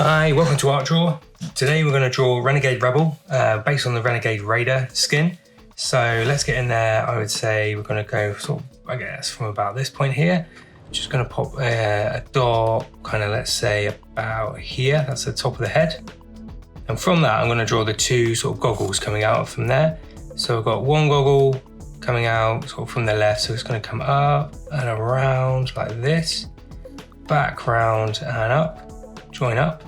Hi, welcome to Art Draw. Today we're going to draw Renegade Rebel based on the Renegade Raider skin. So let's get in there. I would say we're going to go sort of, I guess, from about this point here. Just going to pop a dot, kind of let's say about here. That's the top of the head. And from that, I'm going to draw the two sort of goggles coming out from there. So I've got one goggle coming out sort of from the left. So it's going to come up and around like this, back round and up, join up.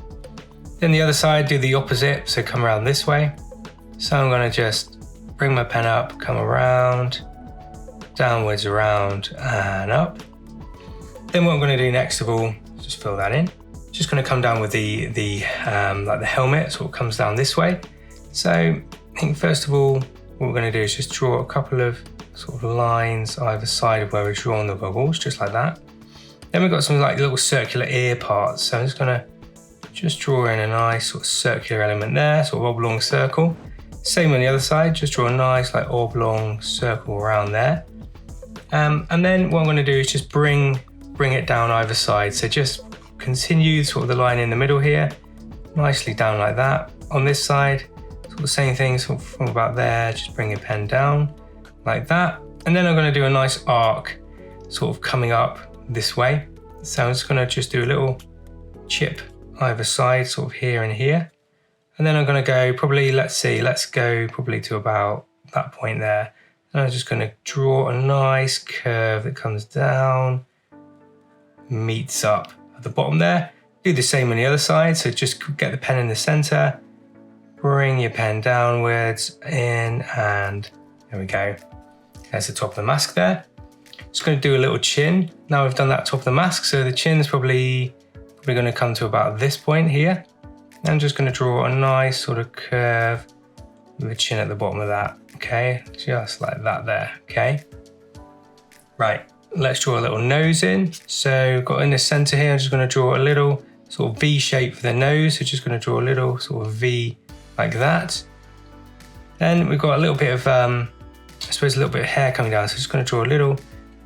Then the other side, do the opposite, so come around this way. So I'm going to just bring my pen up, come around, downwards, around, and up. Then what I'm going to do next of all, just fill that in. Just going to come down with the like the helmet, sort of comes down this way. So I think first of all, what we're going to do is just draw a couple of sort of lines either side of where we're drawing the goggles, just like that. Then we've got some like little circular ear parts. So I'm just going to just draw in a nice sort of circular element there, sort of oblong circle. Same on the other side, just draw a nice like oblong circle around there. And then what I'm going to do is just bring it down either side. So just continue sort of the line in the middle here, nicely down like that. On this side, sort of the same thing, sort of from about there, just bring your pen down like that. And then I'm going to do a nice arc sort of coming up this way. So I'm just going to just do a little chip either side, sort of here and here. And then I'm going to go probably, let's go probably to about that point there. And I'm just going to draw a nice curve that comes down, meets up at the bottom there. Do the same on the other side. So just get the pen in the center, bring your pen downwards, in, and there we go. There's the top of the mask there. Just going to do a little chin. Now we've done that top of the mask, so the chin's probably going to come to about this point here. I'm just going to draw a nice sort of curve with the chin at the bottom of that. Okay, just like that there. Okay. Right, let's draw a little nose in. So got in the center here, I'm just going to draw a little sort of V shape for the nose. So just going to draw a little sort of V like that. Then we've got a little bit of, I suppose a little bit of hair coming down. So just going to draw a little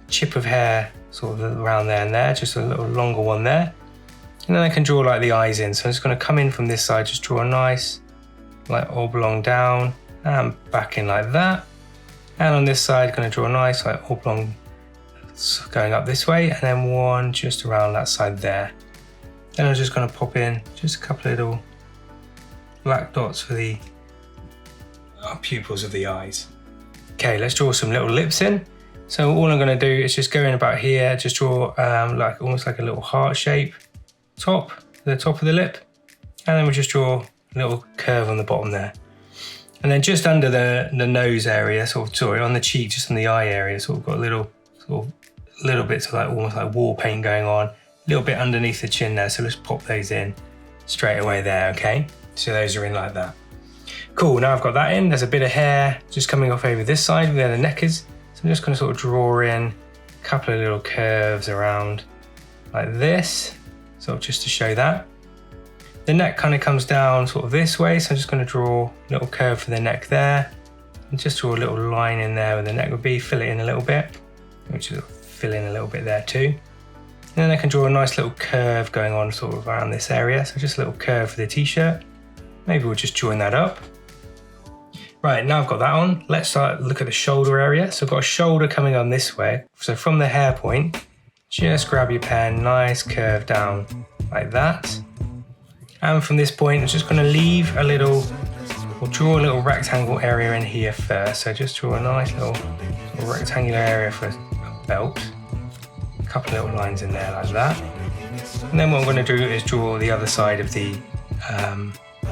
chip of hair sort of around there and there, just a little longer one there. And then I can draw like the eyes in. So I'm just going to come in from this side, just draw a nice like oblong down and back in like that. And on this side, going to draw a nice like oblong going up this way, and then one just around that side there. Then I'm just going to pop in just a couple of little black dots for the pupils of the eyes. Okay, let's draw some little lips in. So all I'm going to do is just go in about here, just draw like almost like a little heart shape. The top of the lip, and then we'll just draw a little curve on the bottom there. And then just under the nose area, on the cheek, just in the eye area, sort of got little bits of like almost like wall paint going on, a little bit underneath the chin there. So let's pop those in straight away there, okay? So those are in like that. Cool, now I've got that in. There's a bit of hair just coming off over this side where the neck is. So I'm just gonna sort of draw in a couple of little curves around like this. Sort of just to show that. The neck kind of comes down sort of this way, so I'm just going to draw a little curve for the neck there, and just draw a little line in there where the neck would be, fill it in a little bit, which is fill in a little bit there too. And then I can draw a nice little curve going on sort of around this area, so just a little curve for the t-shirt. Maybe we'll just join that up. Right, now I've got that on, let's start look at the shoulder area. So I've got a shoulder coming on this way, so from the hair point, just grab your pen, nice curve down like that. And from this point, I'm just going to leave we'll draw a little rectangle area in here first. So just draw a nice little rectangular area for a belt. A couple of little lines in there like that. And then what I'm going to do is draw the other side of the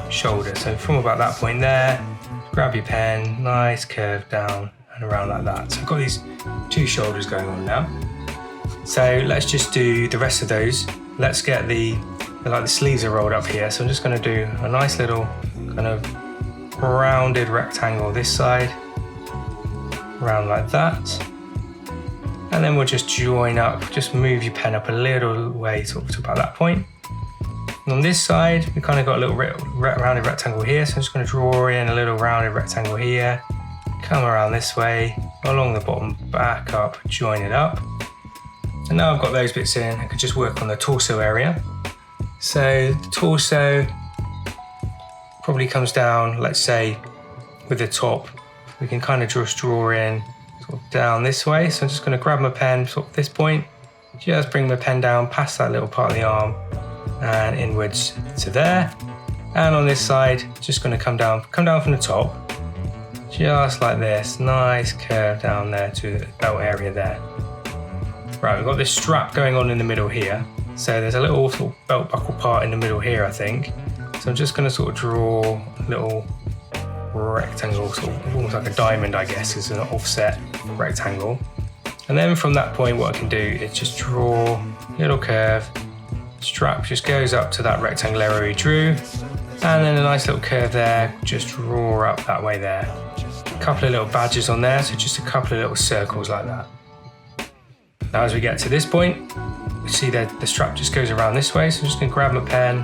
shoulder. So from about that point there, grab your pen, nice curve down and around like that. So I've got these two shoulders going on now. So let's just do the rest of those. Let's get the sleeves are rolled up here. So I'm just going to do a nice little kind of rounded rectangle this side, around like that. And then we'll just join up, just move your pen up a little way sort of to about that point. And on this side, we kind of got a little rounded rectangle here. So I'm just going to draw in a little rounded rectangle here, come around this way, along the bottom, back up, join it up. And now I've got those bits in, I could just work on the torso area. So the torso probably comes down, let's say, with the top. We can kind of just draw in sort of down this way. So I'm just going to grab my pen sort of this point, just bring my pen down past that little part of the arm and inwards to there. And on this side, just going to come down from the top, just like this. Nice curve down there to the belt area there. Right, we've got this strap going on in the middle here. So there's a little sort of belt buckle part in the middle here, I think. So I'm just going to sort of draw a little rectangle, sort of almost like a diamond, I guess, is an offset rectangle. And then from that point, what I can do is just draw a little curve. Strap just goes up to that rectangle area we drew. And then a nice little curve there, just draw up that way there. A couple of little badges on there, so just a couple of little circles like that. Now as we get to this point, we see that the strap just goes around this way, so I'm just going to grab my pen,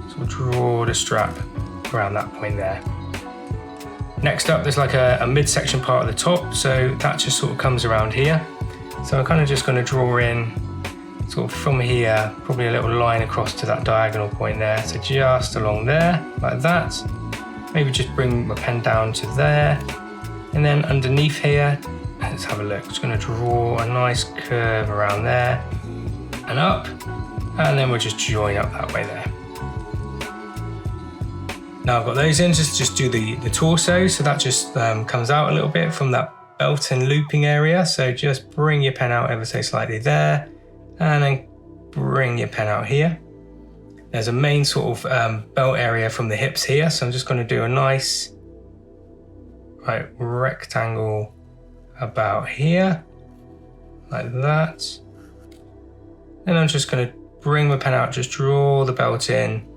sort of draw the strap around that point there. Next up, there's like a midsection part at the top, so that just sort of comes around here. So I'm kind of just going to draw in sort of from here, probably a little line across to that diagonal point there. So just along there, like that. Maybe just bring my pen down to there. And then underneath here, let's have a look. Just going to draw a nice curve around there and up. And then we'll just join up that way there. Now I've got those in, just do the torso. So that just comes out a little bit from that belt and looping area. So just bring your pen out ever so slightly there. And then bring your pen out here. There's a main sort of belt area from the hips here. So I'm just going to do a nice rectangle about here, like that. And I'm just going to bring my pen out, just draw the belt in,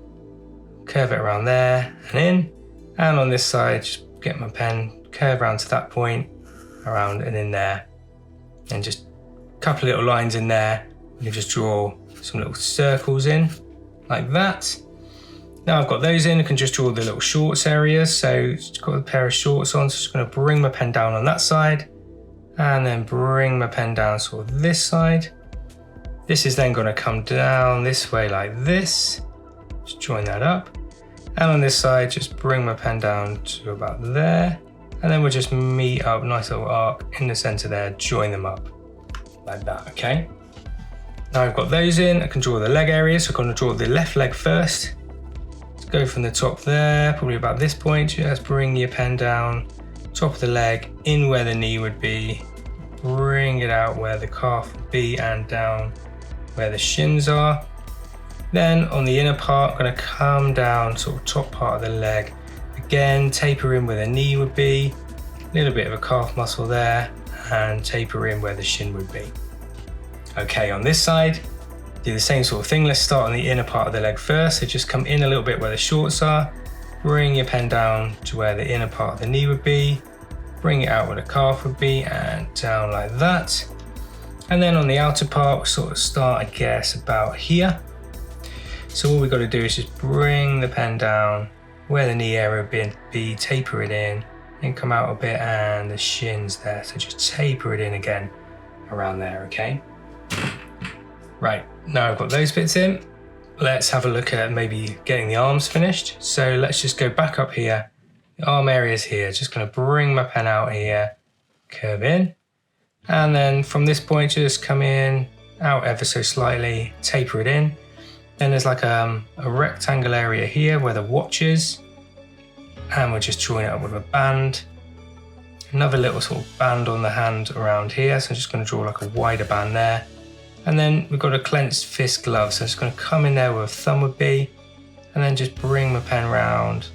curve it around there and in. And on this side, just get my pen, curve around to that point, around and in there. And just a couple of little lines in there. You just draw some little circles in like that. Now I've got those in, I can just draw the little shorts areas. So just got a pair of shorts on, so just going to bring my pen down on that side and then bring my pen down sort of this side. This is then going to come down this way like this. Just join that up. And on this side, just bring my pen down to about there. And then we'll just meet up, nice little arc in the center there, join them up like that, okay? Now I've got those in, I can draw the leg area, so I'm going to draw the left leg first. Let's go from the top there, probably about this point, just bring your pen down, top of the leg, in where the knee would be, bring it out where the calf would be and down where the shins are. Then on the inner part, I'm going to come down sort of top part of the leg, again taper in where the knee would be, a little bit of a calf muscle there, and taper in where the shin would be. Okay, on this side, do the same sort of thing. Let's start on the inner part of the leg first. So just come in a little bit where the shorts are, bring your pen down to where the inner part of the knee would be, bring it out where the calf would be and down like that. And then on the outer part, we'll sort of start, I guess, about here. So all we've got to do is just bring the pen down where the knee area would be, taper it in, and come out a bit and the shins there. So just taper it in again around there, okay? Right, now I've got those bits in. Let's have a look at maybe getting the arms finished. So let's just go back up here. The arm area is here. Just going to bring my pen out here, curve in. And then from this point, just come in, out ever so slightly, taper it in. Then there's like a rectangle area here where the watch is. And we're just drawing it up with a band. Another little sort of band on the hand around here. So I'm just going to draw like a wider band there. And then we've got a clenched fist glove. So I'm just going to come in there where a thumb would be. And then just bring my pen round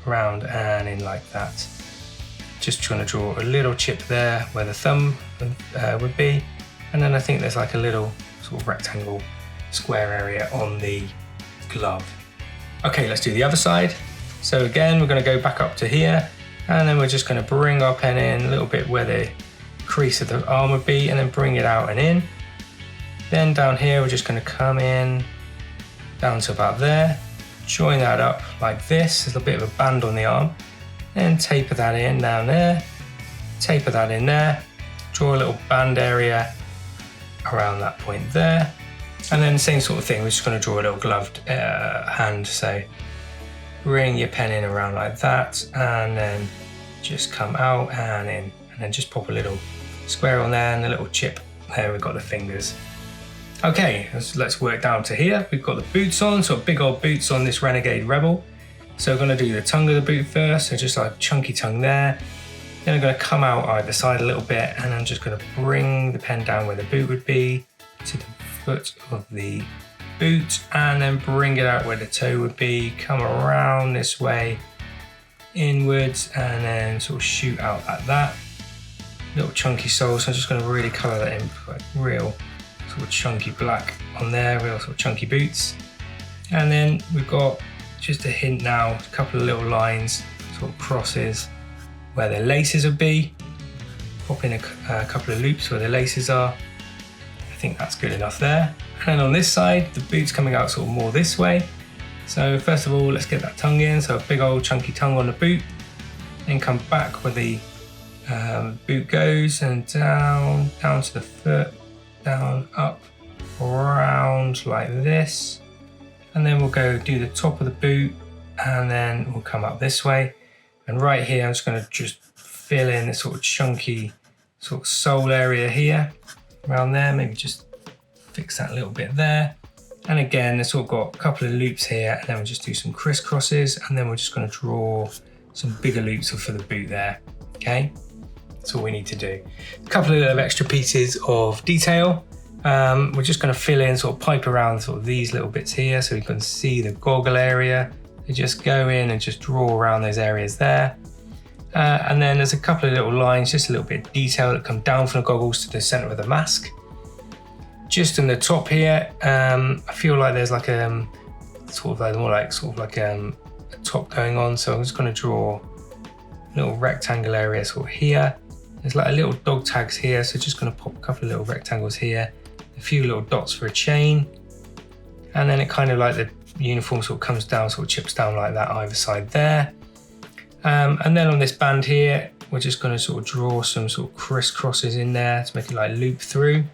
and in like that. Just trying to draw a little chip there where the thumb would be. And then I think there's like a little sort of rectangle square area on the glove. Okay, let's do the other side. So again, we're going to go back up to here. And then we're just going to bring our pen in a little bit where the crease of the arm would be and then bring it out and in. Then down here, we're just going to come in down to about there, join that up like this. There's a bit of a band on the arm, then taper that in down there, taper that in there, draw a little band area around that point there. And then same sort of thing, we're just going to draw a little gloved hand. So bring your pen in around like that, and then just come out and in, and then just pop a little square on there and a little chip. There we've got the fingers. Okay, let's work down to here. We've got the boots on, so big old boots on this Renegade Rebel. So we're going to do the tongue of the boot first, so just like a chunky tongue there. Then I'm going to come out either side a little bit, and I'm just going to bring the pen down where the boot would be to the foot of the boot, and then bring it out where the toe would be, come around this way inwards, and then sort of shoot out like that. Little chunky sole, so I'm just going to really colour that in like real sort of chunky black on there, real sort of chunky boots. And then we've got just a hint now, a couple of little lines, sort of crosses where the laces would be. Pop in a couple of loops where the laces are. I think that's good enough there. And then on this side, the boot's coming out sort of more this way. So first of all, let's get that tongue in. So a big old chunky tongue on the boot. Then come back where the boot goes, and down to the foot, down, up, around like this. And then we'll go do the top of the boot, and then we'll come up this way. And right here, I'm just going to just fill in this sort of chunky sort of sole area here, around there. Maybe just fix that a little bit there. And again, it's sort of got a couple of loops here, and then we'll just do some crisscrosses, and then we're just going to draw some bigger loops for the boot there. Okay, that's all we need to do. A couple of little extra pieces of detail. We're just going to fill in, sort of pipe around sort of these little bits here, so we can see the goggle area. You just go in and just draw around those areas there. And then there's a couple of little lines, just a little bit of detail that come down from the goggles to the center of the mask. Just in the top here, I feel like there's like a top going on. So I'm just going to draw a little rectangle area sort of here. There's like a little dog tags here, so just going to pop a couple of little rectangles here, a few little dots for a chain, and then it kind of like the uniform sort of comes down, sort of chips down like that either side there. And then on this band here, we're just going to sort of draw some sort of crisscrosses in there to make it like loop through,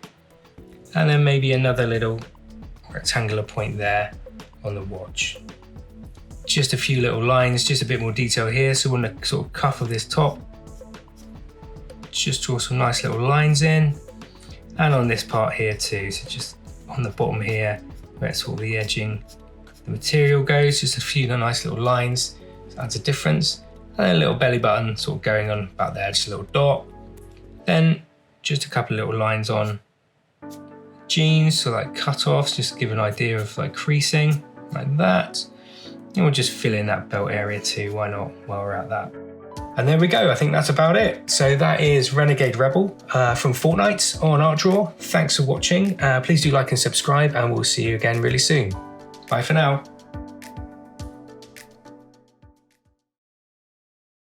and then maybe another little rectangular point there on the watch. Just a few little lines, just a bit more detail here. So on the sort of cuff of this top, just draw some nice little lines in, and on this part here too. So just on the bottom here, where it's sort of the edging, the material goes, just a few nice little lines. So adds a difference. And then a little belly button sort of going on about there, just a little dot. Then just a couple of little lines on jeans, so like cut-offs, just to give an idea of like creasing, like that. And we'll just fill in that belt area too, why not, while we're at that. And there we go, I think that's about it. So that is Renegade Rebel from Fortnite on ArtDraw. Thanks for watching. Please do like and subscribe, and we'll see you again really soon. Bye for now.